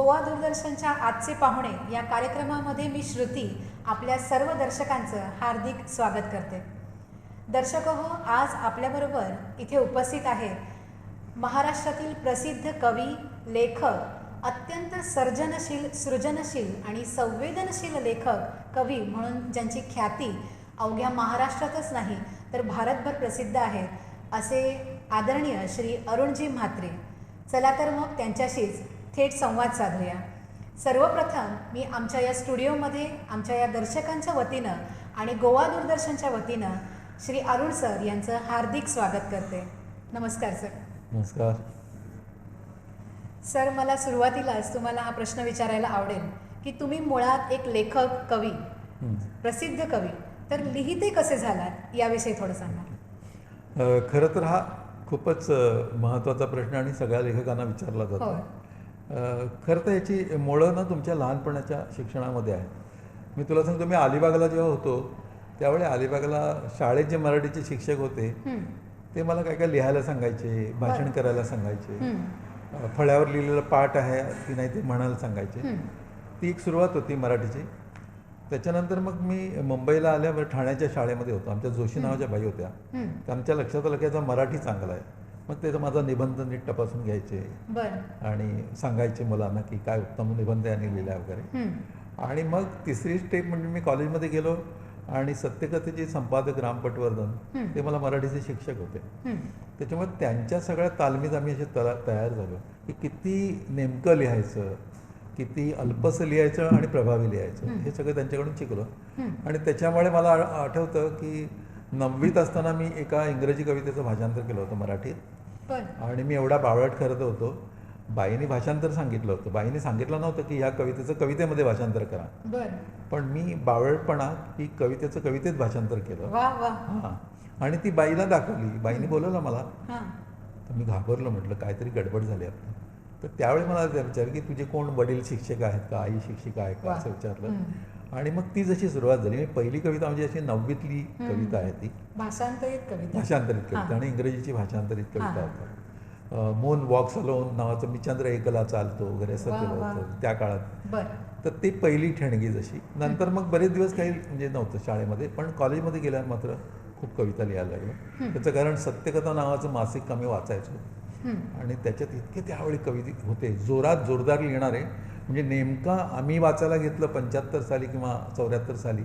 गोवा दूरदर्शनच्या आजचे पाहुणे या कार्यक्रमामध्ये मी श्रुती आपल्या सर्व दर्शकांचं हार्दिक स्वागत करते. दर्शक हो, आज आपल्याबरोबर इथे उपस्थित आहेत महाराष्ट्रातील प्रसिद्ध कवी, लेखक, अत्यंत सर्जनशील, सृजनशील आणि संवेदनशील लेखक, कवी म्हणून ज्यांची ख्याती अवघ्या महाराष्ट्रातच नाही तर भारतभर प्रसिद्ध आहे असे आदरणीय श्री अरुणजी म्हात्रे. चला तर मग त्यांच्याशीच थेट संवाद साधूया. सर्वप्रथम मी आमच्या या स्टुडिओमध्ये आमच्या या दर्शकांच्या वतीनं आणि गोवा दूरदर्शनच्या वतीनं श्री अरुण सर यांचं हार्दिक स्वागत करते. नमस्कार सर. नमस्कार सर, मला सुरुवातीलाच तुम्हाला हा प्रश्न विचारायला आवडेल की तुम्ही मुळात एक लेखक, कवी, प्रसिद्ध कवी, तर लिहिते कसे झालात याविषयी थोडं सांगा. खरं तर हा खूपच महत्त्वाचा प्रश्न आणि सगळ्या लेखकांना विचारला जातो. खरं तर याची मुळं ना तुमच्या लहानपणाच्या शिक्षणामध्ये आहे. मी तुला सांगतो, मी अलिबागला जेव्हा होतो त्यावेळी अलिबागला शाळेत जे मराठीचे शिक्षक होते ते मला काय काय लिहायला सांगायचे, भाषण करायला सांगायचे, फळ्यावर लिहिलेलं पाठ आहे की नाही ते म्हणायला सांगायचे. ती एक सुरुवात होती मराठीची. त्याच्यानंतर मग मी मुंबईला आल्यावर ठाण्याच्या शाळेमध्ये होतो. आमच्या जोशी नावाच्या बाई होत्या. त्यांच्या लक्षात आलं की याचा मराठी चांगला आहे. मग ते माझा निबंध नीट तपासून घ्यायचे आणि सांगायचे मुलांना की काय उत्तम निबंध यांनी लिहिला वगैरे. आणि मग तिसरी स्टेप म्हणजे मी कॉलेजमध्ये गेलो आणि सत्यकथेचे संपादक राम पटवर्धन ते मला मराठीचे शिक्षक होते. त्याच्यामुळे त्यांच्या सगळ्या तालमीत आम्ही असे तयार झालो की किती नेमकं लिहायचं, किती अल्पसं लिहायचं आणि प्रभावी लिहायचं, हे सगळं त्यांच्याकडून शिकलो. आणि त्याच्यामुळे मला आठवतं की 9वीत असताना मी एका इंग्रजी कवितेचं भाषांतर केलं होतं मराठीत. आणि मी एवढा बावळट करत होतो. बाईने भाषांतर सांगितलं होतं. बाईने सांगितलं नव्हतं की ह्या कवितेचं कवितेमध्ये भाषांतर करा, पण मी बावळटपणा की कवितेचं कवितेत भाषांतर केलं. हां, आणि ती बाईला दाखवली. बाईने बोलवलं मला, तर मी घाबरलो. म्हटलं काहीतरी गडबड झाली आपली. तर त्यावेळी मला विचारलं की तुझे कोण वडील शिक्षक आहेत का, आई शिक्षिका आहे का, असं विचारलं. आणि मग ती जशी सुरुवात झाली, मी पहिली कविता म्हणजे अशी 9वीतली कविता आहे ती, भाषांतरित कविता आणि इंग्रजीची भाषांतरित कविता होती. मून वॉक्स अलोन नावाचं, मी चंद्र एकला चालतो वगैरे असं केलं होतं त्या काळात. तर ती पहिली ठेणगी जशी. नंतर मग बरेच दिवस काही म्हणजे नव्हतं शाळेमध्ये, पण कॉलेजमध्ये गेल्यावर मात्र खूप कविता लिहायला लागलो. त्याचं कारण सत्यकथा नावाचं मासिक आम्ही वाचायचो आणि त्याच्यात इतके त्यावेळी कविता होते जोरदार लिहिणारे. म्हणजे नेमका आम्ही वाचायला घेतलं 75 साली किंवा 74 साली,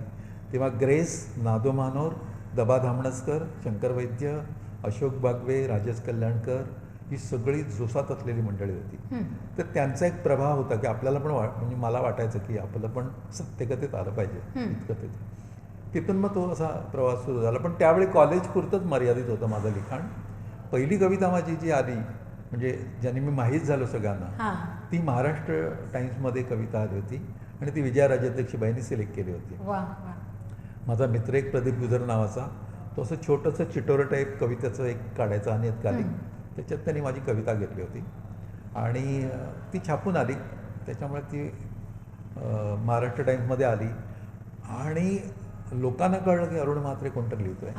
तेव्हा ग्रेस, नादो मानोर, दबा धामणसकर, शंकर वैद्य, अशोक बागवे, राजेश कल्याणकर ही सगळी जोसात असलेली मंडळी होती. तर त्यांचा एक प्रभाव होता की आपल्याला पण म्हणजे मला वाटायचं की आपलं पण सत्यकथेत आलं पाहिजे इतकं. तिथून मग तो असा प्रवास सुरू झाला. पण त्यावेळी कॉलेज पुरतंच मर्यादित होतं माझं लिखाण. पहिली कविता माझी जी आली म्हणजे ज्याने मी माहीत झालो सगळ्यांना, ती महाराष्ट्र टाइम्समध्ये कविता आली होती आणि ती विजया राजाध्यक्षबाईंनी सिलेक्ट केली होती. माझा मित्र एक प्रदीप गुजर नावाचा, तो असं छोटंसं चिटोरं टाईप कवितेचं एक काढायचा नियतकालिक, त्याच्यात त्यांनी माझी कविता घेतली होती आणि ती छापून आली. त्याच्यामुळे ती महाराष्ट्र टाइम्समध्ये आली आणि लोकांना कळलं की अरुण म्हात्रे कोणतरी लिहितोय.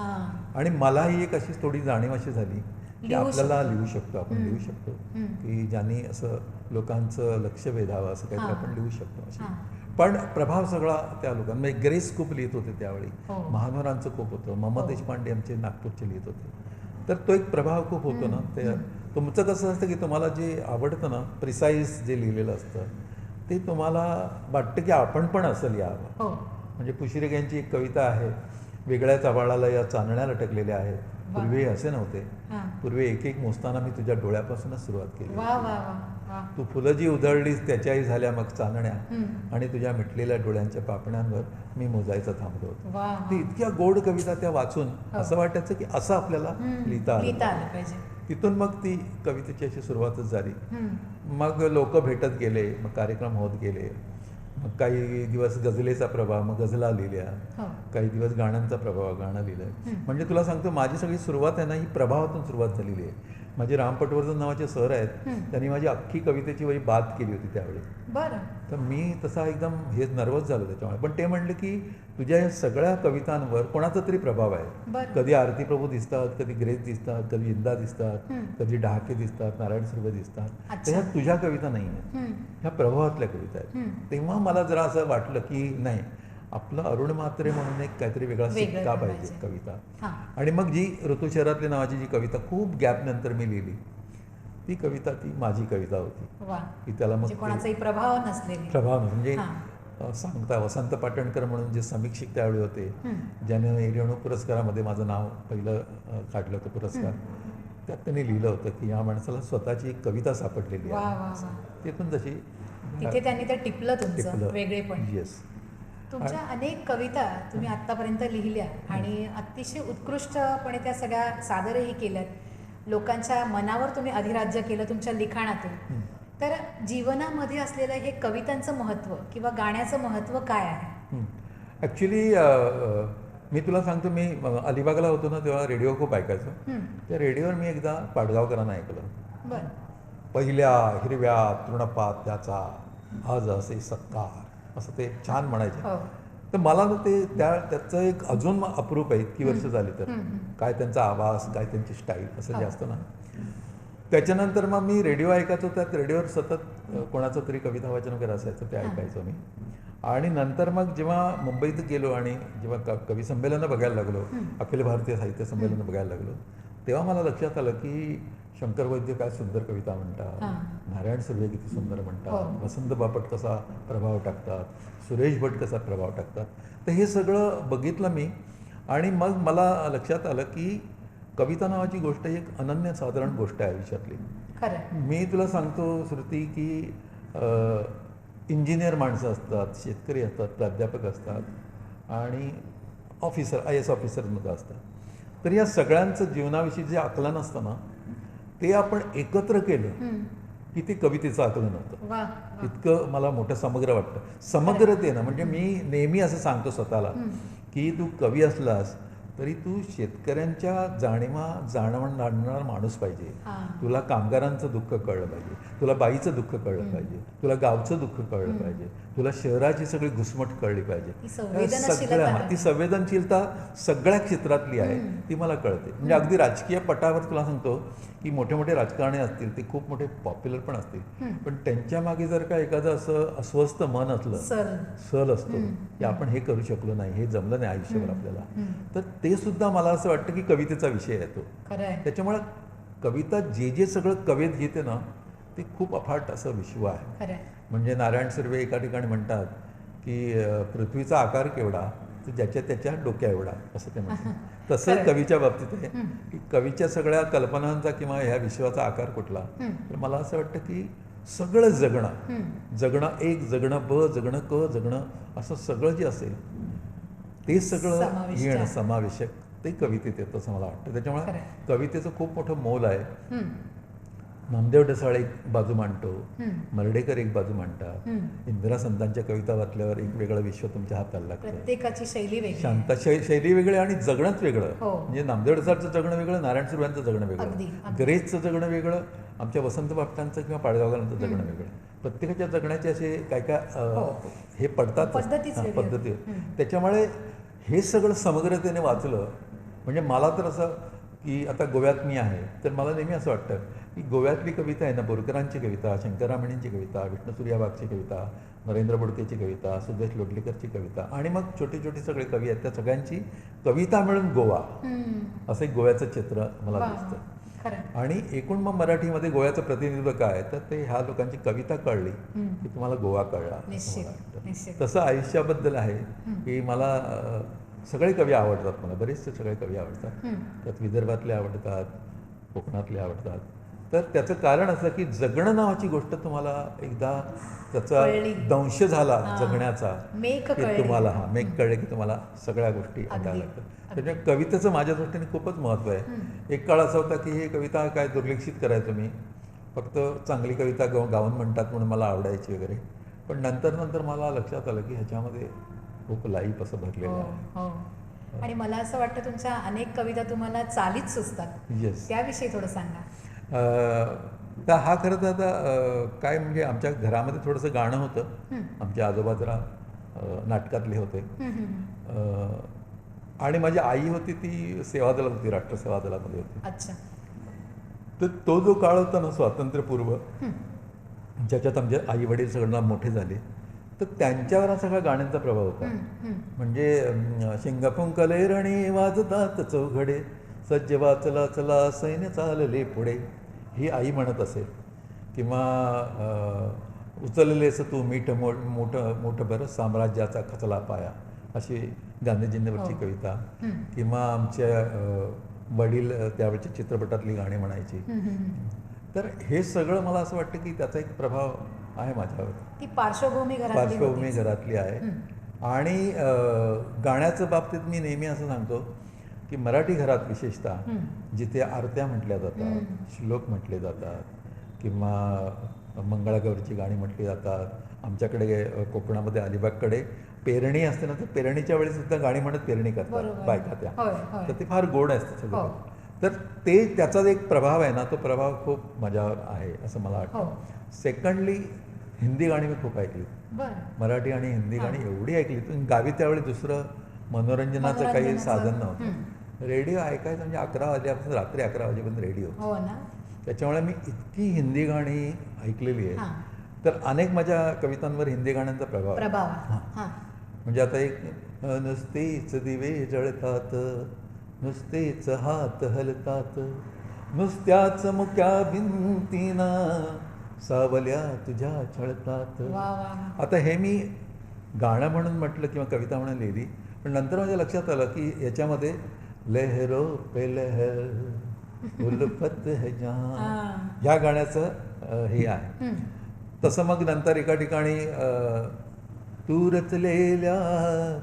आणि मलाही एक अशी थोडी जाणीव अशी झाली की आपल्याला लिहू शकतो, आपण लिहू शकतो, की ज्यांनी असं लोकांचं लक्ष वेधावं असं काहीतरी आपण लिहू शकतो अशी. पण प्रभाव सगळा त्या लोकांमध्ये. ग्रेस खूप लिहित होते त्यावेळी, महानोरांचं खूप होतं, मम देशपांडे आमचे नागपूरचे लिहित होते. तर तो एक प्रभाव खूप होतो ना. ते तुमचं कसं असतं की तुम्हाला जे आवडतं ना, प्रिसाईज जे लिहिलेलं असतं ते तुम्हाला वाटतं की आपण पण असं लिहावं. म्हणजे पुशिरेक यांची एक कविता आहे, वेगळ्याच आवाळाला या चांदण्या लटकलेल्या आहेत. पूर्वी असे नव्हते, पूर्वी एक एक मोजताना मी तुझ्या डोळ्यापासूनच सुरुवात केली. तू फुलं जी उधळलीस त्याच्याही झाल्या मग चांदण्या, आणि तुझ्या मिटलेल्या डोळ्यांच्या पापण्यांवर मी मोजायचं थांबलो होतो. ती इतक्या गोड कविता त्या वाचून असं वाटायचं की असं आपल्याला लिहिता आलं पाहिजे. तिथून मग ती कवितेची अशी सुरुवातच झाली. मग लोक भेटत गेले, मग कार्यक्रम होत गेले. मग काही दिवस गझलेचा प्रभाव, मग गझला लिहिल्या. काही दिवस गाण्यांचा प्रभाव, गाणं लिहिलं. म्हणजे तुला सांगतो माझी सगळी सुरुवात आहे ना ही प्रभावातून सुरुवात झालेली आहे. माझे राम पटवर्धन नावाचे सर आहेत, त्यांनी माझी अख्खी कवितेची वही बाद केली होती त्यावेळी. बरं. तर मी तसा एकदम हे नर्वस झालो त्याच्यामुळे. पण ते म्हणले की तुझ्या या सगळ्या कवितांवर कोणाचा तरी प्रभाव आहे. बरं. कधी आरती प्रभू दिसतात, कधी ग्रेस दिसतात, कधी इंदा दिसतात, कधी डहाके दिसतात, नारायण सुर्वे दिसतात. तर ह्या तुझ्या कविता नाही आहेत, ह्या प्रभावातल्या कविता आहेत. तेव्हा मला जरा असं वाटलं की नाही, आपलं अरुण म्हात्रे म्हणून एक काहीतरी वेगळा शिक्का पाहिजे कविता. आणि मग जी ऋतुशहरातली नावाची जी कविता खूप गॅप नंतर मी लिहिली, ती कविता ती माझी कविता होती. की त्याला मग कोणाचाही प्रभाव नसलेली. प्रभाव म्हणजे सांगता वसंत पाटणकर म्हणून जे समीक्षक त्यावेळी होते, ज्याने रेणू पुरस्कारामध्ये माझं नाव पहिलं काढलं होतं पुरस्कार, त्यात त्यांनी लिहिलं होतं की या माणसाला स्वतःची एक कविता सापडलेली आहे. तिथून तशी तिथे त्यांनी ते टिपलं तुमचं वेगळेपण. येस. तुमच्या अनेक कविता तुम्ही आत्तापर्यंत लिहिल्या आणि अतिशय उत्कृष्टपणे त्या सगळ्या सादरही केल्यात. लोकांच्या मनावर तुम्ही अधिराज्य केलं तुमच्या लिखाणातून. तर जीवनामध्ये असलेलं हे कवितांचं महत्त्व किंवा गाण्याचं महत्त्व काय आहे? ॲक्च्युली मी तुला सांगतो, मी अलिबागला होतो ना तेव्हा रेडिओ खूप ऐकायचो. त्या रेडिओवर मी एकदा पाडगावकरांना ऐकलं. पहिल्या हिरव्या तृणपात्याचा आज असे सत्कार, असं ते छान म्हणायचे. तर मला ना ते त्याचं एक अजून अप्रूप आहे, इतकी वर्ष झाली तर. काय त्यांचा आवाज, काय त्यांची स्टाईल, असं जे असतं ना. त्याच्यानंतर मग मी रेडिओ ऐकायचो, त्यात रेडिओवर सतत कोणाचं तरी कविता वाचन वगैरे असायचं, ते ऐकायचो मी. आणि नंतर मग जेव्हा मुंबईत गेलो आणि जेव्हा कवी संमेलनं बघायला लागलो, अखिल भारतीय साहित्य संमेलनं बघायला लागलो, तेव्हा मला लक्षात आलं की शंकर वैद्य काय सुंदर कविता म्हणतात, नारायण सुर्वे किती सुंदर म्हणतात, वसंत बापट कसा प्रभाव टाकतात, सुरेश भट कसा प्रभाव टाकतात. तर हे सगळं बघितलं मी. आणि मग मला लक्षात आलं की कविता नावाची गोष्ट ही एक अनन्यसाधारण गोष्ट आहे आयुष्यातली. मी तुला सांगतो श्रुती की इंजिनियर माणसं असतात, शेतकरी असतात, प्राध्यापक असतात आणि ऑफिसर IAS ऑफिसरमध्ये असतात. तर या सगळ्यांचं जीवनाविषयी जे आकलन असतं ना, ते आपण एकत्र केलं की ते कवितेचं आकलन होतं. इतकं मला मोठं समग्र वाटतं. समग्रतेनं म्हणजे मी नेहमी असं सांगतो स्वतःला की तू कवी असलास तरी तू शेतकऱ्यांच्या जाणवणारा माणूस पाहिजे. तुला कामगारांचं दुःख कळलं पाहिजे, तुला बाईचं दुःख कळलं पाहिजे, तुला गावचं दुःख कळलं पाहिजे, तुला शहराची सगळी घुसमट कळली पाहिजे. ती संवेदनशीलता सगळ्या क्षेत्रातली आहे, ती मला कळते. म्हणजे अगदी राजकीय पटावर तुला सांगतो की मोठे मोठे राजकारणी असतील, ते खूप मोठे पॉप्युलर पण असतील, पण त्यांच्या मागे जर का एखादं असं अस्वस्थ मन असलं, सल असतो की आपण हे करू शकलो नाही, हे जमलं नाही आयुष्यभर आपल्याला, तर ते सुद्धा मला असं वाटतं की कवितेचा विषय आहे तो. त्याच्यामुळे कविता जे सगळं कवेत घेते ना, ते खूप अफाट असं विश्व आहे. म्हणजे नारायण सुर्वे एका ठिकाणी म्हणतात की पृथ्वीचा आकार केवढा, तर ज्याच्या त्याच्या डोक्या एवढा, असं ते म्हणतात. तसं कवीच्या बाबतीत आहे की कवीच्या सगळ्या कल्पनांचा किंवा ह्या विश्वाचा आकार कुठला. तर मला असं वाटतं की सगळं जगणं एक, जगणं ब, जगणं क, जगणं असं सगळं जे असेल ते सगळं घेणं समावेशक ते कवितेत येतं असं मला वाटतं. त्याच्यामुळे कवितेचं खूप मोठं मोल आहे. नामदेव ढसाळ एक बाजू मांडतो, मर्ढेकर एक बाजू मांडतात, इंदिरा संतांच्या कविता वाचल्यावर एक वेगळं विश्व तुमच्या हाताला लागतं. प्रत्येकाची शैली वेगळी, शांत शैली वेगळी आणि जगणंच वेगळं. म्हणजे नामदेव ढसाळचं जगणं वेगळं, नारायण सुर्व्यांचं जगणं वेगळं, ग्रेसचं जगणं वेगळं, आमच्या वसंत बापटांचं किंवा पाडगावकरांचं जगणं वेगळं. प्रत्येकाच्या जगण्याचे असे काय हे पडतात पद्धती. त्याच्यामुळे हे सगळं समग्रतेने वाचलं म्हणजे मला तर असं की आता गोव्यात मी आहे, तर मला नेहमी असं वाटतं की गोव्यातली कविता आहे ना, बोरकरांची कविता, शंकररामणींची कविता, विष्णुसूर्या वाघची कविता, नरेंद्र बोडकेची कविता, सुदेश लोटलीकरची कविता आणि मग छोटी छोटी सगळे कवी आहेत, त्या सगळ्यांची कविता मिळून गोवा असं एक गोव्याचं चित्र मला दिसतं. आणि एकूण मग मराठीमध्ये गोव्याचं प्रतिनिधित्व काय, तर ते ह्या लोकांची कविता कळली की तुम्हाला गोवा कळला. तसं आयुष्याबद्दल आहे की मला सगळे कवी आवडतात, मला बरेचसे सगळे कवी आवडतात. त्यात विदर्भातले आवडतात, कोकणातले आवडतात. तर त्याचं कारण असं की जगणं नावाची गोष्ट तुम्हाला एकदा त्याचा दंश झाला जगण्याचा की तुम्हाला मेघ कळले की तुम्हाला सगळ्या गोष्टी ऐकायला लागतात. त्याच्यामुळे कवितेचं माझ्या दृष्टीने खूपच महत्त्व आहे. एक काळ असा होता की ही कविता काय दुर्लक्षित करायचो मी, फक्त चांगली कविता गाऊन म्हणतात म्हणून मला आवडायची वगैरे. पण नंतर मला लक्षात आलं की ह्याच्यामध्ये खूप लाईफ असं भरलेलं आहे. आणि मला असं वाटतं तुमच्या अनेक कविता तुम्हाला चालीत सुचतात. येस, त्याविषयी थोडं सांगा. तर हा खरं तर आता काय म्हणजे आमच्या घरामध्ये थोडंसं गाणं होतं. आमच्या आजोबा जरा नाटकातले होते. आणि माझी आई होती ती सेवादलात होती, राष्ट्रसेवा दलामध्ये होती. अच्छा. तर तो जो काळ होता ना स्वातंत्र्यपूर्व, ज्याच्यात आमचे आई वडील सगळ्यांना मोठे झाले, तर त्यांच्यावर हा सगळा गाण्यांचा प्रभाव होता. म्हणजे शिंगपुंकले रणी वाजतात चौघडे, सज्ज वाचला चला सैन्य चालले पुढे, ही आई म्हणत असेल. किंवा उचललेस तू मीठ मोठं मोठं बरं साम्राज्याचा खचला पाया, अशी गांधीजींवरची कविता. किंवा आमच्या वडील त्यावेळच्या चित्रपटातली गाणी म्हणायची. तर हे सगळं मला असं वाटतं की त्याचा एक प्रभाव आहे माझ्यावर. ती पार्श्वभूमी घरातली आहे. आणि गाण्याच्या बाबतीत मी नेहमी असं सांगतो की मराठी घरात विशेषतः जिथे आरत्या म्हटल्या जातात, श्लोक म्हटले जातात, किंवा मंगळागौरीची गाणी म्हटली जातात. आमच्याकडे कोकणामध्ये अलिबागकडे पेरणी असते ना, तर पेरणीच्या वेळी सुद्धा गाणी म्हणत पेरणी करतात बायका त्या. तर ते फार गोड असतं सगळं. तर ते त्याचा एक प्रभाव आहे ना, तो प्रभाव खूप माझ्यावर आहे असं मला वाटतं. सेकंडली हिंदी गाणी मी खूप ऐकली. मराठी आणि हिंदी गाणी एवढी ऐकली. गावी त्यावेळी दुसरं मनोरंजनाचं काही साधन नव्हतं. रेडिओ ऐकायचं म्हणजे 11 वाजल्यापासून रात्री 11 वाजेपर्यंत रेडिओ. त्याच्यामुळे मी इतकी हिंदी गाणी ऐकलेली आहे. तर अनेक माझ्या कवितांवर हिंदी गाण्यांचा प्रभाव आहे. म्हणजे आता एक नुसतेच दिवे जळतात, नुसतेच हात हलतात, नुसत्याच मुक्या भिंतीना सावल्या तुझ्या छळतात. आता हे मी गाणं म्हणून म्हटलं किंवा कविता म्हणून लिहिली, पण नंतर माझ्या लक्षात आलं की याच्यामध्ये लहरो पे लहर उल्फत है जहां ह्या गाण्याचं हे आहे. तसं मग नंतर एका ठिकाणी तू रचलेल्या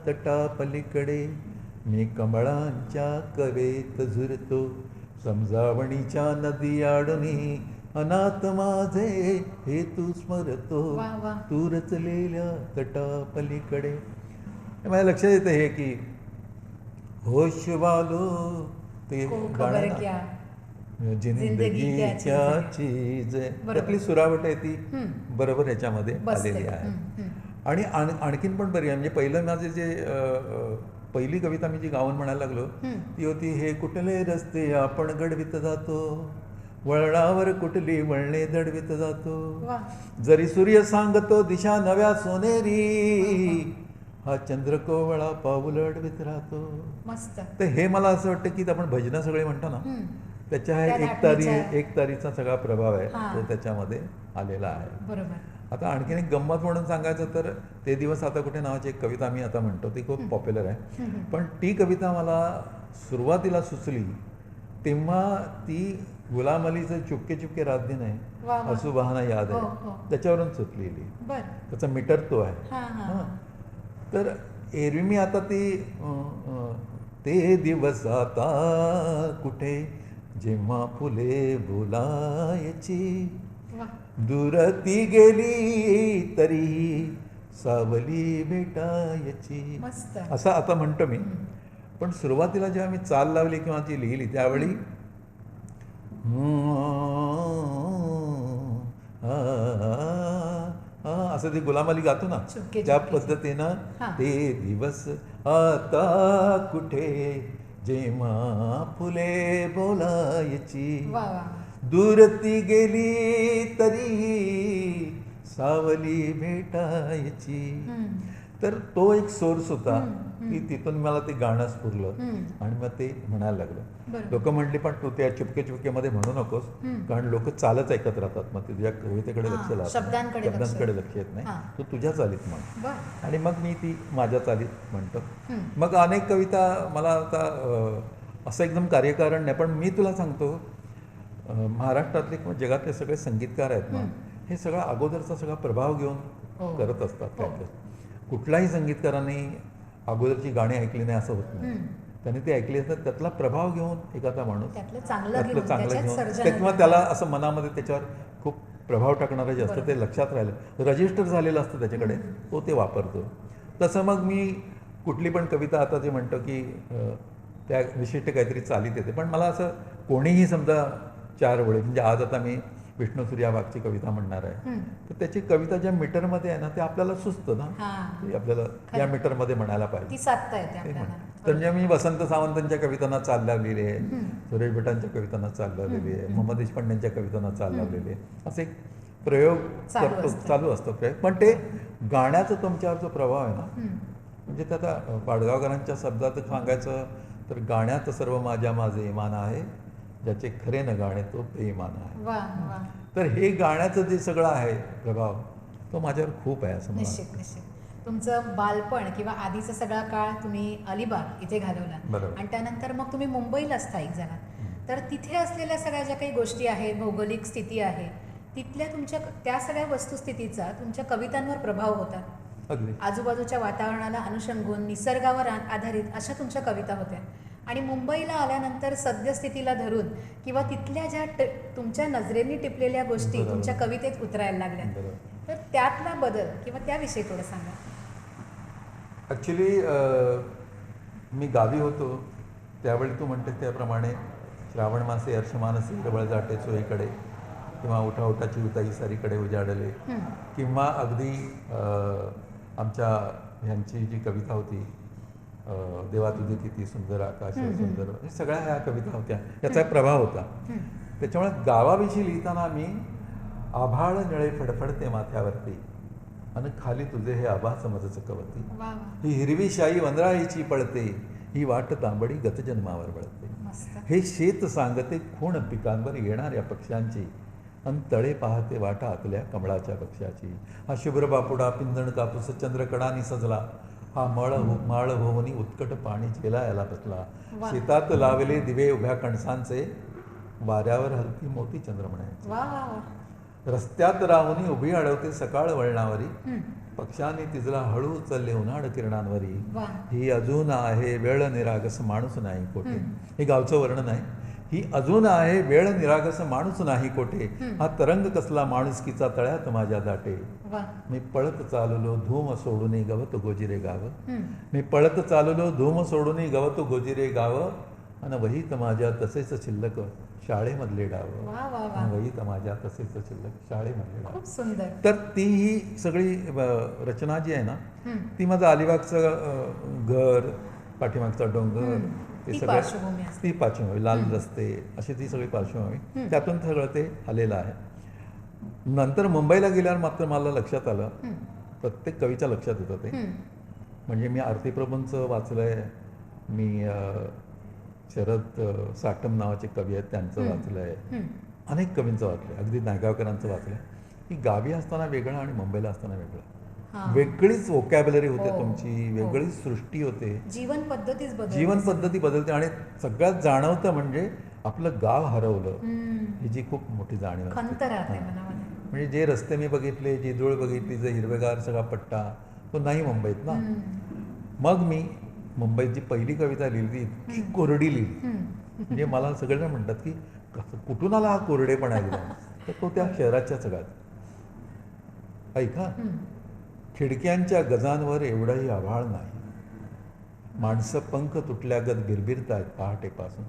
तटापलीकडे मी कमळांच्या कवेत झुरतो, समजावणीच्या नदी आडणी अनाथ माझे हे तू स्मरतो, तू रचलेल्या तटापलीकडे. माझ्या लक्षात येतं हे की होश वालो ते गाणं जिंदगी क्या चीज आहे, त्यातली सुरावट आहे ती बरोबर ह्याच्यामध्ये आलेली आहे. आणि आणखीन पण बरी आहे. म्हणजे पहिलं माझे जे पहिली कविता मी जी गाऊन म्हणायला लागलो ती होती, हे कुठले रस्ते आपण घडवित जातो, वळणावर कुठली वळणे दडवित जातो, जरी सूर्य सांगतो दिशा नव्या सोनेरी, हा चंद्र कोवळा पाऊल अडवित राहतो. मस्त. तर हे मला असं वाटतं की आपण भजनं सगळे म्हणतो ना, त्याच्या एक तारीचा सगळा प्रभाव आहे तो त्याच्यामध्ये आलेला आहे. बरोबर. आता आणखीन एक गंमत म्हणून सांगायचं तर ते दिवस आता कुठे नावाची एक कविता मी आता म्हणतो, ती खूप पॉप्युलर आहे. पण ती कविता मला सुरुवातीला सुचली तेव्हा ती गुलाम अलीचं चुपके चुपके रात दिन आहे असू बहाना याद आहे त्याच्यावरून सुचलेली. त्याचा मीटर तो आहे. तर एरवी मी आता ते दिवस आता कुठे जेव्हा फुले बोलायची, दूर ती गेली तरी सावली भेटायची, असं आता म्हणतो मी. पण सुरुवातीला जेव्हा मी चाल लावली किंवा ती लिहिली त्यावेळी असं ते गुलाम अली गातो ना, त्या पद्धतीनं ते दिवस आता कुठे जेव्हा फुले बोलायची, दूर ती गेली तरी सावली भेटायची. तर तो एक सोर्स होता की तिथून मला ते गाणं स्फुरलं आणि मग ते म्हणायला लागलं. लोक म्हटली पण तू त्या चुपके चुपकेमध्ये म्हणू नकोस, कारण लोक चालच ऐकत राहतात, मग तुझ्या कवितेकडे लक्ष लागत, शब्दांकडे लक्ष येत नाही, तू तुझ्या चालीत म्हण. आणि मग मी ती माझ्या चालीत म्हणतो. मग अनेक कविता मला आता असं एकदम कार्यकारण नाही, पण मी तुला सांगतो महाराष्ट्रातले किंवा जगातले सगळे संगीतकार आहेत ना, हे सगळा अगोदरचा सगळा प्रभाव घेऊन करत असतात. कुठल्याही संगीतकारांनी अगोदरची गाणी ऐकली नाही असं होत नाही. त्यांनी ते ऐकली असतात, त्यातला प्रभाव घेऊन एखादा माणूस त्यातलं चांगलं घेऊन किंवा त्याला असं मनामध्ये त्याच्यावर खूप प्रभाव टाकणारं जे असतं ते लक्षात राहिलं, रजिस्टर झालेलं असतं त्याच्याकडे, तो ते वापरतो. तसं मग मी कुठली पण कविता आता जे म्हणतो की त्या विशिष्ट काहीतरी चालीत येते, पण मला असं कोणीही समजा 4 ओळी, म्हणजे आज आता मी विष्णू सूर्याबागची कविता म्हणणार आहे, तर त्याची कविता ज्या मीटरमध्ये आहे ना ते आपल्याला सुचतं ना, ते आपल्याला या मीटरमध्ये म्हणायला पाहिजे. ती साधता येते ते आपल्याला. म्हणतात. तर म्हणजे मी वसंत सावंतांच्या कवितांना चाल लावलेली आहे, सुरेश भटांच्या कवितांना चाल लावलेली आहे, मोहम्मद देशपांडेंच्या कवितांना चाल लावलेली आहे. असे एक प्रयोग चालू असतो प्रयोग. पण ते गाण्याचा तुमच्यावर जो प्रभाव आहे ना, म्हणजे ते आता पाडगावकरांच्या शब्दात सांगायचं तर गाण्यात सर्व माझे इमान आहे, ज्याचे खरे न गाणे तो बेईमान आहे. तर हे गाण्याचं जे सगळं आहे प्रभाव तो माझ्यावर खूप आहे असं मला निश्चित निश्चित. तुमचं बालपण किंवा आधीचा सगळा काळ तुम्ही अलिबाग इथे घालवला बरोबर. आणि त्यानंतर मग तुम्ही मुंबईला स्थायिक झालात. तर तिथे असलेल्या सगळ्या ज्या काही गोष्टी आहेत, भौगोलिक स्थिती आहे, तिथल्या तुमच्या त्या सगळ्या वस्तुस्थितीचा तुमच्या कवितांवर प्रभाव होता. अगदी आजूबाजूच्या वातावरणाला अनुषंगून निसर्गावर आधारित अशा तुमच्या कविता होत्या. आणि मुंबईला आल्यानंतर सद्यस्थितीला धरून किंवा तिथल्या ज्या तुमच्या नजरेने टिपलेल्या गोष्टी बरोबर. तुमच्या कवितेत उतरायला लागल्या. बरोबर. तर त्यातला बदल किंवा त्याविषयी थोडं सांगा. ॲक्च्युली मी गावी होतो त्यावेळी तू म्हणते त्याप्रमाणे श्रावण मासे अर्शमानसे प्रबळ जाटे चोहीकडे, किंवा उठा उठाची उताई सारीकडे उजाडले, किंवा अगदी आमच्या ह्यांची जी कविता होती देवा तुझे किती सुंदर आकाश सुंदर, हे सगळ्या ह्या कविता होत्या, याचा प्रभाव होता. त्याच्यामुळे गावाविषयी लिहिताना मी आभाळ निळे फडफडते माथ्यावरती आणि खाली तुझे हे आभा समज चकवती, ही हिरवी शाई वंदराळीची पळते, ही वाट तांबडी गतजन्मावर वळते, हे शेत सांगते खूण पिकांवर येणाऱ्या पक्ष्यांची, अन तळे पाहते वाटा आतल्या कमळाच्या पक्षाची, हा शुभ्र बापुडा पिंजण कापूस चंद्रकडानी सजला, हा माळ होवनी उत्कट पाणी झेलायला बसला, शेतात लावले दिवे उभ्या कणसांचे, वाऱ्यावर हलती मोती चंद्रमण्याची, रस्त्यात राहुनी उभी अडवते सकाळ वळणावरी, पक्षाने तिजला हळू उचलले उन्हाळ किरणांवरी, ही अजून आहे वेळ निरागस माणूस नाही कोठे, हे गावचं वर्णन आहे. ही अजून आहे वेळ निरागस माणूस नाही कोठे, हा तरंग कसला माणुसकीचा तळ्यात माझ्या दाटे, मी पळत चाललो धूम सोडून गवत गोजिरे गाव, मी पळत चाललो धूम सोडून गवत गोजिरे गाव, आणि वहीत माझ्या तसेच शिल्लक शाळेमधले डाव, वहीत माझ्या तसेच शिल्लक शाळेमधले डाव. सुंदर. तर ती ही सगळी रचना जी आहे ना, ती माझं अलिबागचं घर, पाठीमागचा डोंगर, ते सगळं ती पार्श्वभूमी, लाल रस्ते, अशी ती सगळी पार्श्वभूमी, त्यातून सगळं ते आलेलं आहे. नंतर मुंबईला गेल्यावर मात्र मला लक्षात आलं, प्रत्येक कवीच्या लक्षात येतं ते, म्हणजे मी आरतीप्रभूंचं वाचलंय, मी शरद साटम नावाचे कवी आहेत त्यांचं वाचलंय, अनेक कवींचं वाचलंय, अगदी नायगावकरांचं वाचलंय. की गावी असताना वेगळं आणि मुंबईला असताना वेगळं, वेगळीच वोकॅब्युलरी होते तुमची, वेगळीच सृष्टी होते, जीवन पद्धती बदलते. आणि सगळ्यात जाणवतं म्हणजे आपलं गाव हरवलं, ही जी खूप मोठी जाणीव असते. म्हणजे जे रस्ते मी बघितले, जी धूळ बघितली, जे हिरवेगार सगळा पट्टा, तो नाही मुंबईत ना. मग मी मुंबईत जी पहिली कविता लिहिली इतकी कोरडी लिहिली, म्हणजे मला सगळेजण म्हणतात की कुठून आला हा कोरडेपणा एकदम, तर तो त्या शहराच्या सगळ्यात. ऐका, खिडक्यांच्या गजांवर एवढंही आभाळ नाही, माणसं पंख तुटल्यागत बिरबिरतायत पहाटेपासून,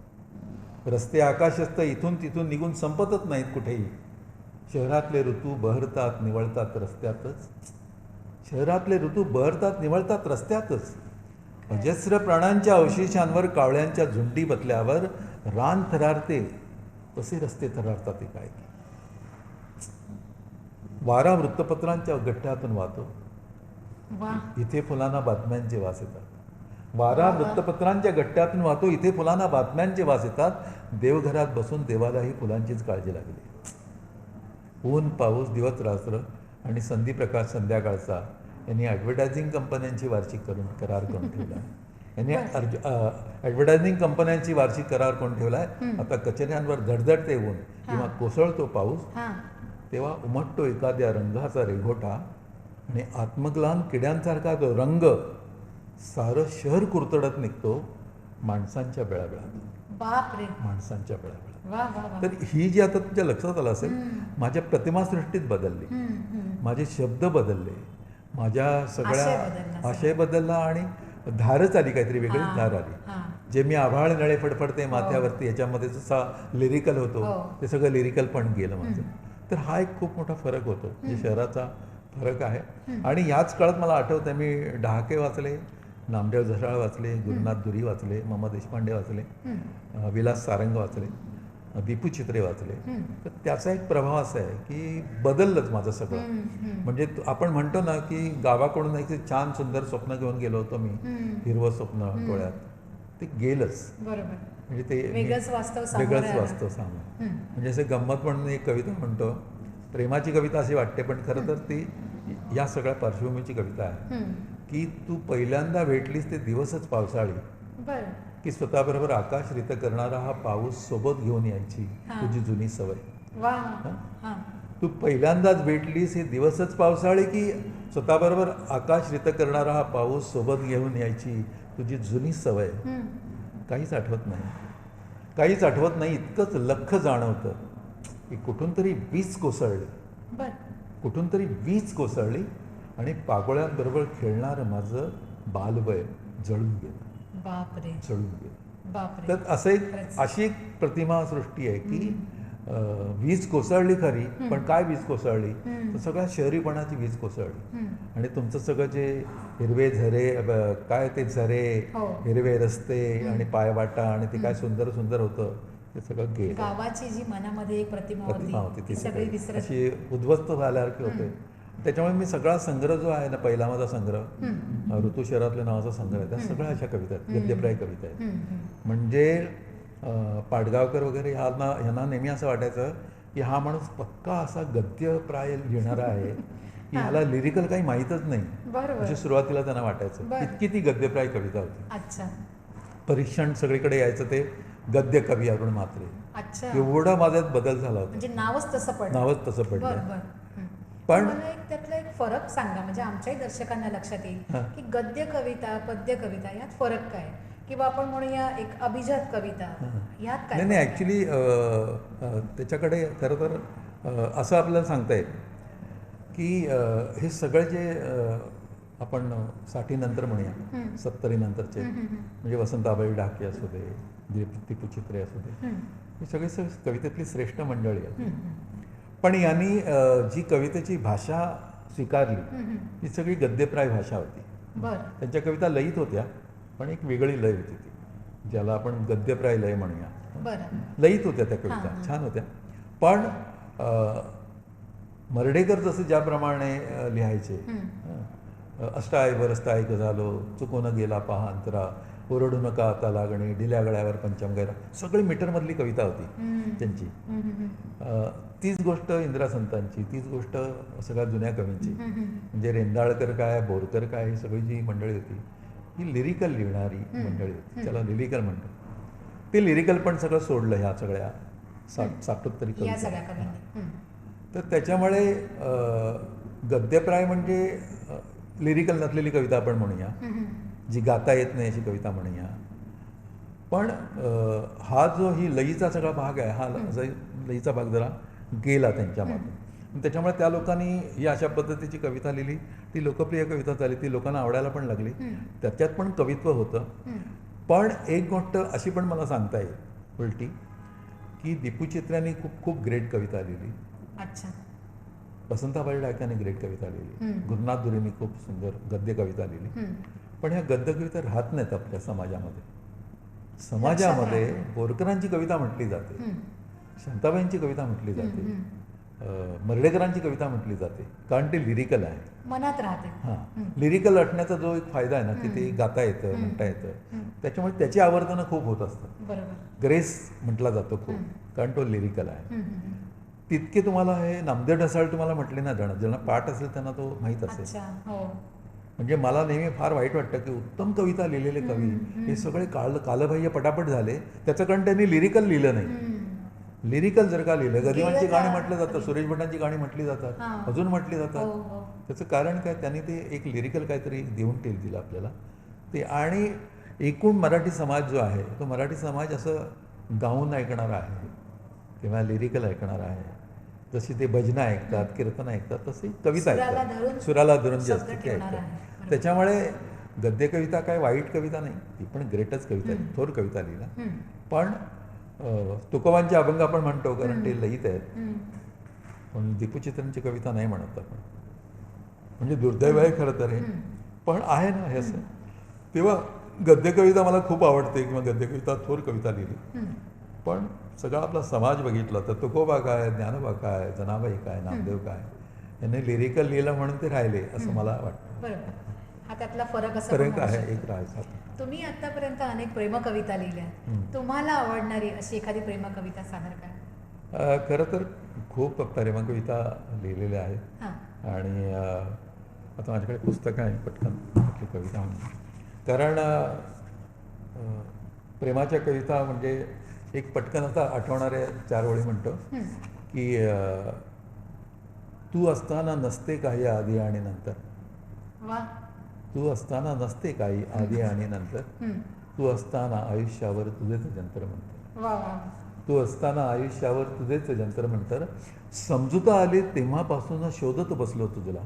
रस्ते आकाशस्थ इथून तिथून निघून संपतच नाहीत कुठेही, शहरातले ऋतू बहरतात निवळतात रस्त्यातच, शहरातले ऋतू बहरतात निवळतात रस्त्यातच, अजस्र प्राणांच्या अवशेषांवर कावळ्यांच्या झुंडी बसल्यावर रान थरारते, तसे रस्ते थरारतात. ते काय, वारा वृत्तपत्रांच्या गठ्ठ्यातून वाहतो, इथे फुलांना बातम्यांचे वास येतात, वारा वृत्तपत्रांच्या गठ्ठ्यातून वाहतो, इथे फुलांना बातम्यांचे वास येतात, देवघरात बसून देवालाही फुलांचीच काळजी लागली, ऊन पाऊस दिवस रात्र आणि संधी प्रकाश संध्याकाळचा यांनी ॲडव्हर्टायझिंग कंपन्यांची वार्षिक करार करून ठेवला आहे, यांनी ॲडव्हर्टायझिंग कंपन्यांची वार्षिक करार करून ठेवला आहे. आता कचेऱ्यांवर धडधडते ऊन किंवा कोसळतो पाऊस, तेव्हा उमटतो एखाद्या रंगाचा रेघोटा आणि आत्मग्लान किड्यांसारखा तो रंग सारं शहर कुरतडत निघतो माणसांच्या बेळाबेळात, बापरे, माणसांच्या बेळाबेळात. तर ही जी आता तुमच्या लक्षात आलं असेल, माझ्या प्रतिमासृष्टीत बदलली, माझे शब्द बदलले, माझ्या सगळ्या आशय बदलला आणि धारच आली, काहीतरी वेगळीच धार आली. जे मी आभाळ नळे फडफडते माथ्यावरती याच्यामध्ये जसा लिरिकल होतो ते सगळं लिरिकल पण गेलं माझं. तर हा एक खूप मोठा फरक होतो, म्हणजे शहराचा फरक आहे. आणि याच काळात मला आठवतं मी डहाके वाचले, नामदेव झसाळ वाचले, गुरुनाथ दुरी वाचले, मम देशपांडे वाचले, विलास सारंग वाचले, दीपू चित्रे वाचले. तर त्याचा एक प्रभाव असा आहे की बदललंच माझं सगळं. म्हणजे आपण म्हणतो ना की गावाकडून एक छान सुंदर स्वप्न घेऊन गेलो होतो मी, हिरवं स्वप्न डोळ्यात, ते गेलंच. बरोबर. म्हणजे ते वेगळंच वास्तव समोर वेगळंच आलं. वास्तव समोर. म्हणजे असं गंमत म्हणून एक कविता म्हणतो, प्रेमाची कविता अशी वाटते पण खरं तर ती या सगळ्या पार्श्वभूमीची कविता आहे की तू पहिल्यांदा भेटलीस ते दिवसच पावसाळी, बरं. की स्वतःबरोबर आकाश रित करणारा हा पाऊस सोबत घेऊन यायची तुझी जुनी सवय. वा. हां. तू पहिल्यांदाच भेटलीस हे दिवसच पावसाळी, की स्वतःबरोबर आकाश रित करणारा हा पाऊस सोबत घेऊन यायची तुझी जुनी सवय. काहीच आठवत नाही, काहीच आठवत नाही, इतकंच लख्ख जाणवतं की कुठून तरी वीज कोसळली, बरं. कुठून तरी वीज कोसळली आणि पागोळ्यांबरोबर खेळणारं माझं बालवय जळून गेलं, बापरे. जळून गेलं. बापरे. तर असं एक अशी एक प्रतिमा सृष्टी आहे की वीज कोसळली खरी, पण काय वीज कोसळली तर सगळ्या शहरीपणाची वीज कोसळली. आणि तुमचं सगळं जे हिरवे झरे, काय ते झरे, हिरवे रस्ते आणि पायवाटा आणि ते काय सुंदर सुंदर होतं ते सगळं गेलं. गावाची जी मनामध्ये एक प्रतिमा होती ती सगळी विसरत. अशी उद्ध्वस्त झाल्यासारखी होते. त्याच्यामुळे मी सगळा संग्रह जो आहे ना, पहिला माझा संग्रह ऋतू शहरातल्या नावाचा संग्रह आहे, त्या सगळ्या अशा कविता आहेत, गद्यप्राय कविता आहेत. म्हणजे पाडगावकर वगैरे ह्यांना नेहमी असं वाटायचं की हा माणूस पक्का असा गद्यप्राय लिहिणारा आहे की ह्याला लिरिकल काही माहीतच नाही, अशी सुरुवातीला त्यांना वाटायचं. इतकी ती गद्यप्राय कविता होती. अच्छा. परीक्षण सगळीकडे यायचं ते गद्य कवी अरुण म्हात्रे. अच्छा. एवढा माझ्यात बदल झाला होता, म्हणजे नावच तसं पडलं. नावच तसं पडलं. पण मला एक त्यातला एक फरक सांगा, म्हणजे आमच्याही दर्शकांना लक्षात येईल की गद्य कविता पद्य कविता यात फरक काय, किंवा आपण म्हणूया एक अभिजात कविता, यात काय? नाही ॲक्च्युली त्याच्याकडे खरं तर असं आपल्याला सांगता येईल की हे सगळे जे आपण 60 नंतर म्हणूया, 70 नंतरचे, म्हणजे वसंताबाई ढाके असू दे, दीपू चित्रे असू दे, ही सगळी कवितेतली श्रेष्ठ मंडळी आहेत. पण यांनी जी कवितेची भाषा स्वीकारली ती सगळी गद्यप्राय भाषा होती. त्यांच्या कविता लयीत होत्या, पण एक वेगळी लय होती ती, ज्याला आपण गद्यप्राय लय म्हणूया. लयीत होत्या त्या कविता, छान होत्या. पण मर्ढेकर जसं ज्याप्रमाणे लिहायचे, अष्टाय बरस्तायक झालो, चुकून गेला पहा अंतरा, ओरडू नका आता लागणे, ढिल्या गळ्यावर पंचम गैरा, सगळी मीटरमधली कविता होती त्यांची. तीच गोष्ट इंदिरा संतांची, तीच गोष्ट सगळ्या जुन्या कवींची, म्हणजे रेंदाळकर काय, बोरकर काय, ही सगळी जी मंडळी होती ही लिरिकल लिहिणारी मंडळी होती, त्याला लिरिकल म्हणतो. ते लिरिकल पण सगळं सोडलं ह्या सगळ्या साठोत्तरी कविता. तर त्याच्यामुळे गद्यप्राय म्हणजे लिरिकल नसलेली कविता आपण म्हणूया, जी गाता येत नाही अशी कविता म्हणूया. पण हा जो ही लयीचा सगळा भाग आहे, हा लयीचा भाग जरा गेला त्यांच्यामधून. त्याच्यामुळे त्या लोकांनी ही अशा पद्धतीची कविता लिहिली, ती लोकप्रिय कविता झाली, ती लोकांना आवडायला पण लागली, त्याच्यात पण कवित्व होतं. पण एक गोष्ट अशी पण मला सांगता येईल उलटी, की दीपू चित्र्यांनी खूप खूप ग्रेट कविता लिहिली. अच्छा. वसंताबाई ढाक्याने ग्रेट कविता लिहिली, गुरुनाथ दुरेंनी खूप सुंदर गद्य कविता लिहिली. पण ह्या गद्य कविता राहत नाहीत आपल्या समाजामध्ये. समाजामध्ये बोरकरांची कविता म्हटली जाते, शांताबाईंची कविता म्हटली जाते, मर्ढेकरांची कविता म्हटली जाते, कारण ते लिरिकल आहे, मनात राहते. हां, लिरिकल असण्याचा जो एक फायदा आहे ना, की ते गाता येतं, म्हणता येतं, त्याच्यामुळे त्याची आवर्तनं खूप होत असतात. ग्रेस म्हटला जातो खूप, कारण तो लिरिकल आहे. तितके तुम्हाला हे नामदेव ढसाळ तुम्हाला म्हटले ना, ज्यांना पाठ असेल त्यांना तो माहीत असेल. म्हणजे मला नेहमी फार वाईट वाटतं की उत्तम कविता लिहिलेले कवी हे सगळे कालबाह्य पटापट झाले, त्याचं कारण त्यांनी लिरिकल लिहिलं नाही. लिरिकल जर का लिहिलं, गदिमांची गाणी म्हटलं जातं, सुरेश भटांची गाणी म्हटली जातात, अजून म्हटली जातात, त्याचं कारण काय, त्यांनी ते एक लिरिकल काहीतरी देऊन दिलं आपल्याला ते. आणि एकूण मराठी समाज जो आहे तो मराठी समाज असं गाऊन ऐकणारा आहे किंवा लिरिकल ऐकणारा आहे. जशी ते भजनं ऐकतात, कीर्तन ऐकतात, तशी कविता ऐकतात, सुराला धरून जे असतं ते ऐकतात. त्याच्यामुळे गद्य कविता काय वाईट कविता नाही, ती पण ग्रेटच कविता आहे, थोर कविता लिहिला. पण तुकोबांचे अभंग आपण म्हणतो कारण ते लईत आहेत, पण दीपूचित्रांची कविता नाही म्हणत आपण. म्हणजे दुर्दैव आहे खरं तर हे, पण आहे ना हे असं. तेव्हा गद्य कविता मला खूप आवडते किंवा गद्य कविता थोर कविता लिहिली. पण सगळा आपला समाज बघितला तर तुकोबा काय, ज्ञानोबा काय, जनाबाई काय, नामदेव काय, यांनी लिरिकल लिहिलं म्हणून ते राहिले असं मला वाटतं. बरोबर, हा त्यातला फरक असं फरक म्हणू आहे, शकतो. एक राहायचा. तुम्ही आतापर्यंत अनेक प्रेमकविता लिहिल्या, तुम्हाला आवडणारी अशी एखादी प्रेमकविता सादर करा. खरं तर खूप प्रेमकविता लिहिलेल्या आहेत. हां. आणि आता माझ्याकडे पुस्तकं आहे, पटकन आपली कविता म्हणून. कारण प्रेमाच्या कविता म्हणजे एक पटकन आता आठवणाऱ्या 4 ओळी म्हणतो की तू असताना नसते काही आधी आणि नंतर. वा. तू असताना नसते काही आधी आणि नंतर, तू असताना आयुष्यावर तुझेच जंतर म्हणतर. वा वा. तू असताना आयुष्यावर तुझेच जंतर म्हणतर, समजुता आली तेव्हापासून शोधत बसलो तुझला.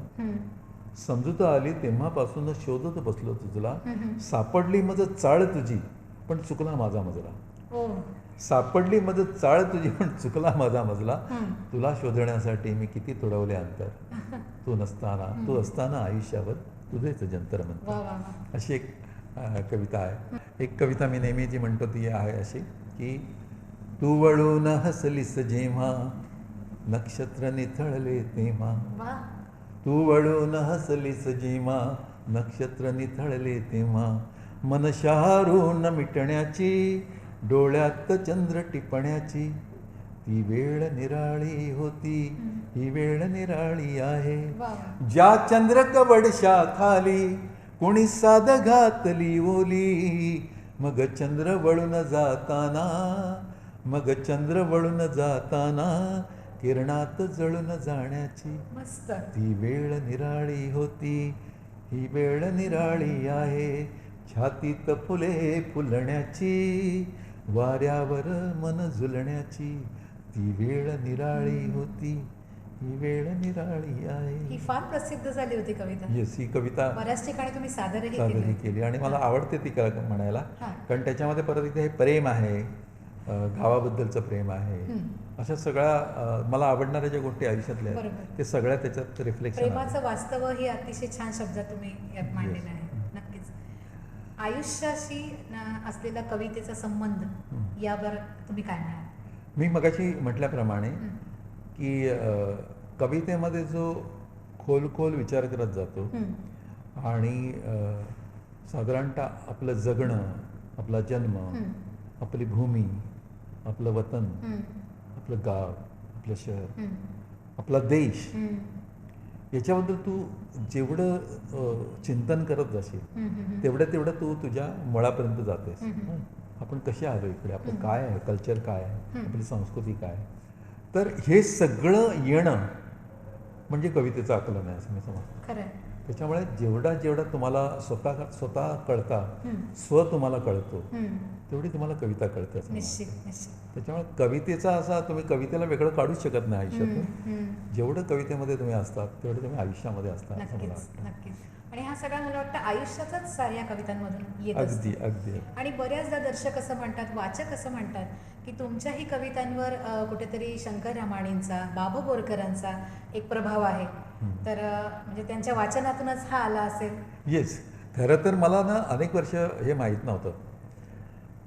समजुता आली तेव्हापासून शोधत बसलो तुझला, सापडली मज चाळ तुझी पण चुकला माझा मजला. हो. सापडली मज चाळ तुझी पण चुकला माझा मजला, तुला शोधण्यासाठी मी किती तुडवले अंतर. तू नसताना, तू असताना आयुष्यावर तुझेच जंतर म्हणतर. वा वा वा. अशी एक कविता आहे. एक कविता मी नेहमी जी म्हणतो ती आहे अशी की तू वळून हसलीस जेव्हा नक्षत्र निथळले तेव्हा. वा. तू वळून हसलीस जेव्हा नक्षत्र निथळले तेव्हा, मन शहारून मिटण्याची डोळ्यात चंद्र टिपण्याची, ती वेळ निराळी होती, ही वेळ निराळी आहे. वा वा. ज्या चंद्र कवडशा खाली कोणी साध घातली ओली, मग चंद्र वळून जाताना, मग चंद्र वळून जाताना किरणात जळून जाण्याची, मस्त. ती वेळ निराळी होती, ही वेळ निराळी आहे. छातीत फुले फुलण्याची, वाऱ्यावर मन झुलण्याची, ती वेळ निराळी होती, ही वेळ निराळी आहे. ही फार प्रसिद्ध झाली होती कविता. येस, ही कविता बऱ्याच ठिकाणी तुम्ही सादरही सादरी केली आणि मला आवडते ती म्हणायला. हां. कारण त्याच्यामध्ये परत इथे हे प्रेम आहे, गावाबद्दलचं प्रेम आहे, अशा सगळ्या मला आवडणाऱ्या ज्या गोष्टी आयुष्यातल्या आहेत बरोबर. ते सगळ्या त्याच्यात रिफ्लेक्शन आहे. प्रेमाचं वास्तव हे अतिशय छान शब्दात तुम्ही यात मांडलेलं आहे. नक्कीच. आयुष्याशी असलेला कवितेचा संबंध यावर तुम्ही काय म्हणाल? मी मगाशी म्हटल्याप्रमाणे की कवितेमध्ये जो खोल विचार करत जातो आणि साधारणतः आपलं जगणं, आपला जन्म, आपली भूमी, आपलं वतन, आपलं गाव, आपलं शहर, आपला देश, याच्याबद्दल तू जेवढं चिंतन करत जाशील तेवढं तू तुझ्या मुळापर्यंत जातेस. आपण कसे आलो इकडे, आपलं काय आहे, कल्चर काय आहे, आपली संस्कृती काय आहे. तर हे सगळं येणं म्हणजे कवितेचं आकलन आहे असं मी समजतो. खरं. त्याच्यामुळे जेवढा तुम्हाला स्वतः कळता, तुम्हाला कळतो, तेवढी तुम्हाला कविता कळते असं. निश्चित निश्चित. त्याच्यामुळे कवितेचा असा तुम्ही कवितेला वेगळं काढूच शकत नाही आयुष्यातून. जेवढं कवितेमध्ये तुम्ही असतात तेवढं तुम्ही आयुष्यामध्ये असतात असं मला नक्कीच वाटतं. नक्कीच. आणि हा सगळा मला वाटतं आयुष्याचाच सार या कवितांमधून येत अगदी असतो. अगदी. आणि बऱ्याचदा दर्शक असं म्हणतात, वाचक असं म्हणतात की तुमच्याही कवितांवर कुठेतरी शंकर रामाणींचा, बाबू बोरकरांचा एक प्रभाव आहे. तर म्हणजे त्यांच्या वाचनातूनच हा आला असेल. येस, खरं तर मला ना अनेक वर्ष हे माहीत नव्हतं.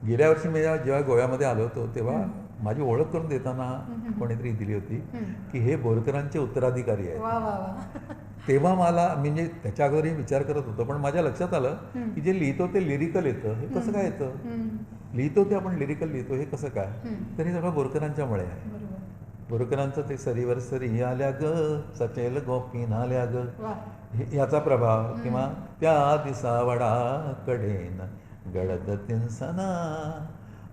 गेल्या वर्षी मी जेव्हा गोव्यामध्ये आलो होतो तेव्हा माझी ओळख करून देताना कोणीतरी दिली होती की हे बोरकरांचे उत्तराधिकारी आहेत. वा वा वा. तेव्हा मला म्हणजे त्याच्या अगोदरही विचार करत होतो, पण माझ्या लक्षात आलं की जे लिहितो ते लिरिकल येतं, हे कसं काय येतं. लिहितो ते आपण लिरिकल लिहितो, हे कसं काय. तर हे सगळं बोरकरांच्यामुळे आहे. बोरकरांचं ते सरीवर सरी आल्या ग, सचेल गोपी नाल्या ग, याचा प्रभाव. किंवा त्या दिसावडा कडेन गडद तिनसना,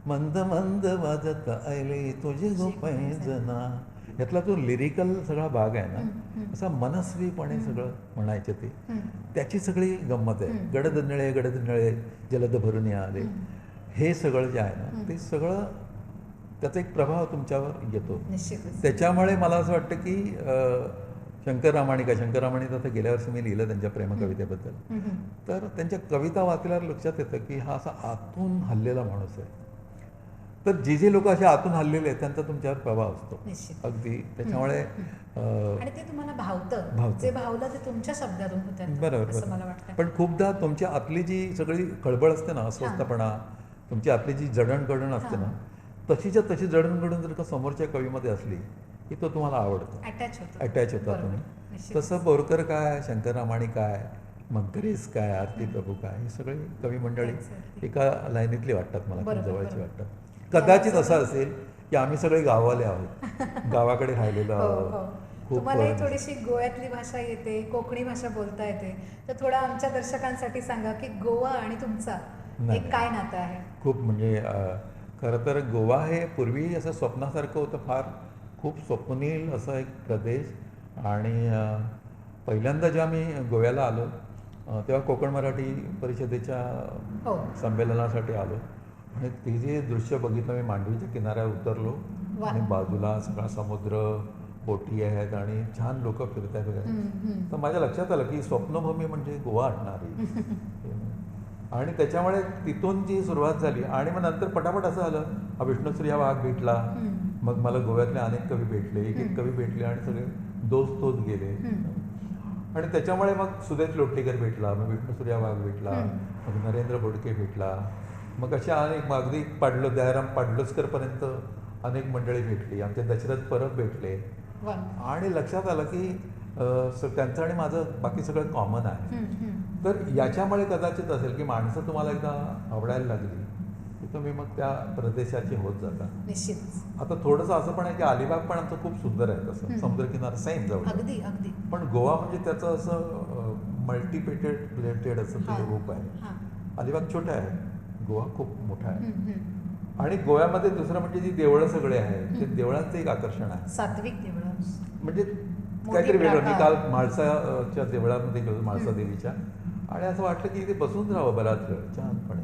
मंद मंद वाजत आयले तुझे गोपैजना, यातला जो लिरिकल सगळा भाग आहे ना, असा मनस्वीपणे सगळं म्हणायचे ते, त्याची सगळी गंमत आहे. गडद निळे जलद भरून आले, हे सगळं जे आहे ना ते सगळं त्याचा एक प्रभाव तुमच्यावर येतो. त्याच्यामुळे मला असं वाटतं की शंकररामाणी तर गेल्या वर्षी मी लिहिलं त्यांच्या प्रेमकवितेबद्दल. तर त्यांच्या कविता वाचल्यावर लक्षात येतं की हा असा आतून हललेला माणूस आहे. तर जे लोक असे आतून हललेले आहेत त्यांचा तुमच्यावर प्रभाव असतो निश्चित. अगदी. त्याच्यामुळे आणि ते तुम्हाला भावतं, जे भावलं ते तुमच्या शब्दातून होतं बरोबर असं मला वाटतं. पण खूपदा तुमच्या आतली जी सगळी खळबळ असते ना, अस्वस्थपणा, तुमची आतली जी जडणघडण असते ना, तशीच्या तशी जडणघडण जर का समोरच्या कवीमध्ये असली की तो तुम्हाला आवडतो, अटॅच होता तुम्ही. तसं बोरकर काय, शंकररामाणी काय, मंकरेस काय, आरती प्रभू काय, ही सगळी कवी मंडळी एका लाईनीतली वाटतात मला, खूप जवळची वाटतात. कदाचित असं असेल की आम्ही सगळे गाववाले आहोत, गावाकडे राहिलेलो आहोत. तुम्हालाही थोडीशी गोव्यातली भाषा येते, कोकणी भाषा बोलता येते, तर थोडं आमच्या दर्शकांसाठी सांगा की गोवा आणि तुमचा एक काय नातं आहे? खूप म्हणजे खरं तर गोवा हे पूर्वी असं स्वप्नासारखं होतं, फार खूप स्वप्नील असा एक प्रदेश. आणि पहिल्यांदा जेव्हा मी गोव्याला आलो तेव्हा कोकण मराठी परिषदेच्या संमेलनासाठी आलो आणि ते जे दृश्य बघितलं, मी मांडवीच्या किनाऱ्यावर उतरलो आणि बाजूला सगळा समुद्र, बोटी आहेत आणि छान लोक फिरत आहेत वगैरे. तर माझ्या लक्षात आलं की स्वप्नभूमी म्हणजे गोवा असणारी. आणि त्याच्यामुळे तिथून जी सुरुवात झाली आणि मग नंतर पटापट असं आलं, हा विष्णुश्री हा भाग भेटला, मग मला गोव्यातले अनेक कवी भेटले, एक कवी भेटले आणि सगळे दोस्त होत गेले. आणि त्याच्यामुळे मग सुदेश लोटलीकर भेटला, मग विष्णुश्री हा भाग भेटला, मग नरेंद्र बोडके भेटला, मग अशा अनेक अगदी दयाराम पाडलोसकरपर्यंत अनेक मंडळी भेटली, आमचे दशरथ परब भेटले. आणि लक्षात आलं की त्यांचं आणि माझं बाकी सगळं कॉमन आहे. तर याच्यामुळे कदाचित असेल की माणसं तुम्हाला एकदा आवडायला लागली की तुम्ही मग त्या प्रदेशाचे होत जाता. निश्चित. आता थोडंसं असं पण आहे की अलिबाग पण आमचं खूप सुंदर आहे, तसं समुद्रकिनारा सेम जवळ. अगदी अगदी. पण गोवा म्हणजे त्याचं असं मल्टीपेटेड असं ते रूप आहे. अलिबाग छोटं आहे, गोवा खूप मोठा आहे. आणि गोव्यामध्ये दुसरं म्हणजे जी देवळं सगळे आहेत ते देवळांचं एक आकर्षण आहे. सात्विक देवळं म्हणजे काहीतरी वेगळं. मी काल म्हाळसाच्या देवळामध्ये गेलो, म्हाळसा देवीच्या, आणि असं वाटलं की इथे बसून राहावं बराच वेळ छानपणे.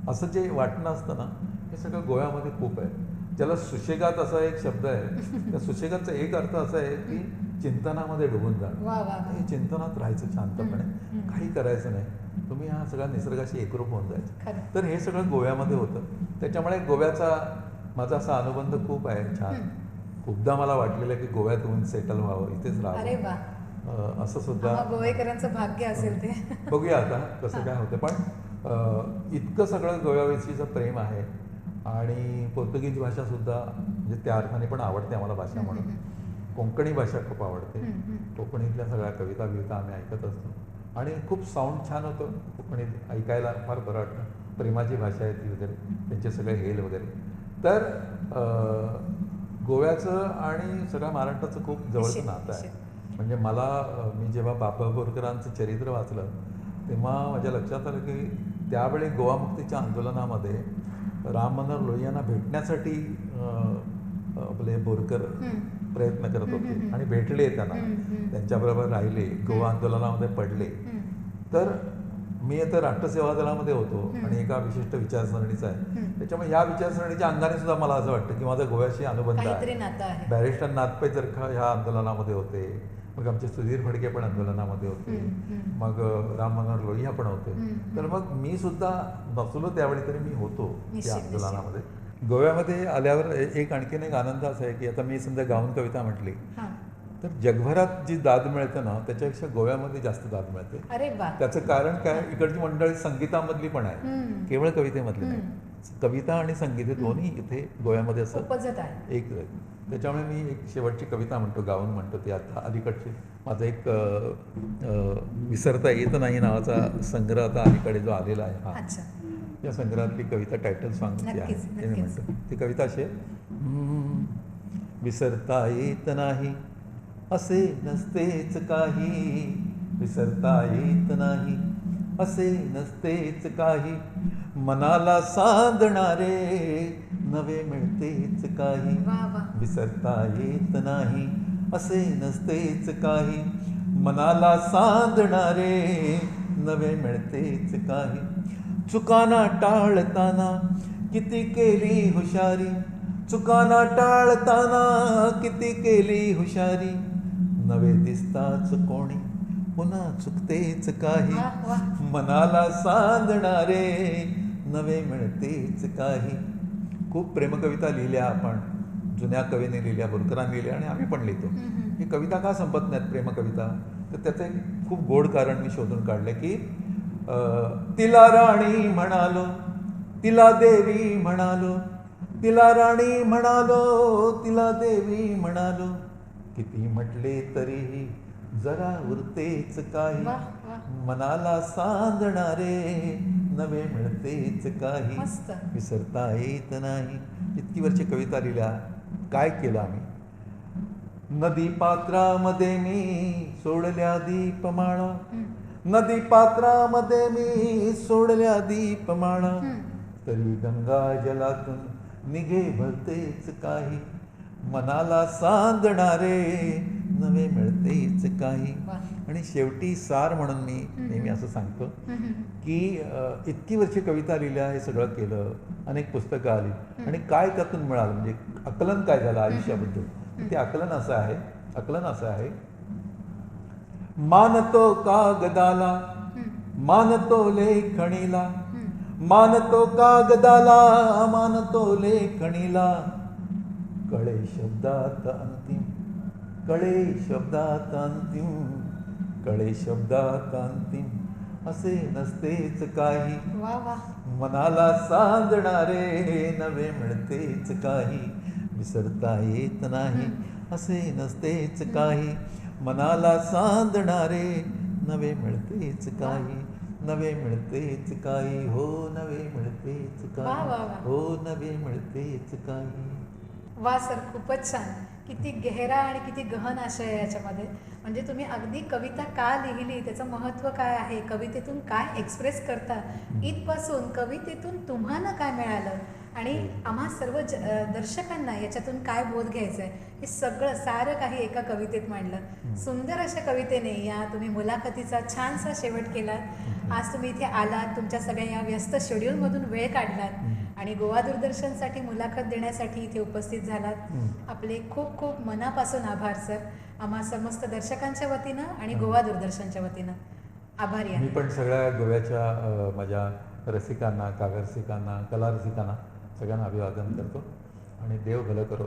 असं जे वाटणं असतं ना, हे सगळं गोव्यामध्ये खूप आहे. ज्याला सुशेगात असा एक शब्द आहे, त्या सुशेगातचा एक अर्थ असा आहे की चिंतनामध्ये डुबून जाणं. हे चिंतनात राहायचं शांतपणे, काही करायचं नाही, तुम्ही हा सगळ्या निसर्गाशी एकरूप होऊन जायचं. तर हे सगळं गोव्यामध्ये होतं. त्याच्यामुळे गोव्याचा माझा असा अनुबंध खूप आहे छान. खूपदा मला वाटलेलं की गोव्यात येऊन सेटल व्हावं, इथेच राहावं, असं सुद्धा गोवेकरांचं भाग्य असेल ते. बघूया आता कसं काय होतं. पण इतकं सगळं गोव्याविषयीचं प्रेम आहे. आणि पोर्तुगीज भाषा सुद्धा म्हणजे त्या अर्थाने पण आवडते आम्हाला भाषा म्हणून. कोकणी भाषा खूप आवडते, कोकणीतल्या सगळ्या कविता आम्ही ऐकत असतो आणि खूप साऊंड छान होतं कोकणीत, ऐकायला फार बरं वाटतं. प्रेमाची भाषा आहे ती वगैरे, त्यांचे सगळे हेल वगैरे. तर गोव्याचं आणि सगळ्या महाराष्ट्राचं खूप जवळचं नातं आहे. म्हणजे मी जेव्हा बाबा बोरकरांचं चरित्र वाचलं तेव्हा माझ्या लक्षात आलं की त्यावेळी गोवामुक्तीच्या आंदोलनामध्ये राम मनोहर लोहियांना भेटण्यासाठी आपले बोरकर प्रयत्न करत होते आणि भेटले त्यांना, त्यांच्याबरोबर राहिले, गोवा आंदोलनामध्ये पडले. तर मी आता राष्ट्रसेवा दलामध्ये होतो आणि एका विशिष्ट विचारसरणीचा आहे, त्याच्यामुळे ह्या विचारसरणीच्या अंगाने सुद्धा मला असं वाटतं की माझा गोव्याशी अनुबंध आहे. बॅरिस्टर नाथपै जरखा ह्या आंदोलनामध्ये होते, मग आमचे सुधीर फडके पण आंदोलनामध्ये होते, मग राम मनोहर लोहिया पण होते. तर मग मी सुद्धा नसलो त्यावेळी तरी मी होतो त्या आंदोलनामध्ये. गोव्यामध्ये आल्यावर एक आणखीन एक आनंद असा आहे की आता मी समजा गाऊन कविता म्हटली तर जगभरात जी दाद मिळते ना त्याच्यापेक्षा गोव्यामध्ये जास्त दाद मिळते. त्याचं कारण काय, इकडची मंडळी संगीतामधली पण आहे, केवळ कवितेमधली नाही. कविता आणि संगीत हे दोन्ही इथे गोव्यामध्ये असं एक. त्याच्यामुळे मी एक शेवटची कविता म्हणतो, गाऊन म्हणतो, ती आता अलीकडची माझा एक विसरता येत नाही नावाचा संग्रह आता अलीकडे जो आलेला आहे, हा या संग्रहातली कविता टायटल सॉंग आहे ते मी म्हणतो. ती कविता अशी आहे, विसरता येत नाही असे नसतेच काही, विसरता येत नाही असे नसतेच काही, मनाला साधणारे नवे मिळतेच काही. विसरता येत नाही असे नसतेच काही, मनाला साधणारे नवे मिळतेच काही. चुकाना टाळताना किती केली हुशारी, चुकाना टाळताना किती केली हुशारी, नवे दिसताच कोणी पुन्हा चुकतेच काही वा, वा. मनाला सांधणारे नवे मिळतेच काही. खूप प्रेमकविता लिहिल्या आपण, जुन्या कवीने लिहिल्या, बोरकरांनी लिहिल्या आणि आम्ही पण लिहितो. ही कविता का संपत नाहीत प्रेमकविता? तर त्याचं एक खूप गोड कारण मी शोधून काढलं की तिला राणी म्हणालो, तिला देवी म्हणालो, तिला राणी म्हणालो, तिला देवी म्हणालो, किती म्हटले तरीही जरा उरतेच काही. वा, वा. मनाला सांधणारे नवे मिळतेच काही. मस्त. विसरता येत नाही. इतकी वर्षे कविता लिहिल्या. काय केलं आम्ही? नदी पात्रामध्ये मी सोडल्या दीपमाळा, नदी पात्रामध्ये मी सोडल्या दीपमाळा, तरी गंगा जलातून निघे भलतेच काही. मनाला सांधणारे नवे मिळतेच काही. वा. आणि शेवटी सार म्हणून मी नेहमी असं सांगतो की इतकी वर्षे कविता लिहिल्या, हे सगळं केलं, अनेक पुस्तकं आली, आणि काय त्यातून मिळालं, म्हणजे आकलन काय झालं आयुष्याबद्दल. ते आकलन असं आहे, मानतो कागदाला, मानतो लेखणीला, मानतो कागदाला, मानतो लेखणीला, कळे शब्दात अंतिम, कळे शब्दात अंतिम, कळे शब्दात अंतिम, असे नसतेच काही. वा, वा. मनाला सांधणारे नवे मिळतेच काही. विसरता येत नाही असे नसतेच काही. मनाला सांधणारे नवे मिळतेच काही. नवे मिळतेच काही. हो नवे मिळतेच वा, वा, काही. वा. हो नवे मिळतेच काही. वा सर, खूपच छान. किती गहरा आणि किती गहन आशय आहे याच्यामध्ये. म्हणजे तुम्ही अगदी कविता का लिहिली, त्याचं महत्त्व काय आहे, कवितेतून काय एक्सप्रेस करता, इथपासून कवितेतून तुम्हाला काय मिळालं आणि आम्हा सर्व दर्शकांना याच्यातून काय बोध घ्यायचा आहे, हे सगळं सारं काही एका कवितेत मांडलं. सुंदर अशा कवितेने या तुम्ही मुलाखतीचा छानसा शेवट केला. आज तुम्ही इथे आलात, तुमच्या सगळ्या या व्यस्त शेड्यूलमधून वेळ काढलात आणि गोवा दूरदर्शनसाठी मुलाखत देण्यासाठी इथे उपस्थित झालात. आपले खूप खूप मनापासून आभार सर, आम्हा समस्त दर्शकांच्या वतीनं आणि गोवा दूरदर्शनच्या वतीनं आभारी आहे. मी पण सगळ्या गोव्याच्या माझ्या रसिकांना, काव्यरसिकांना, कलारसिकांना सगळ्यांना अभिवादन करतो आणि देव भलं करो.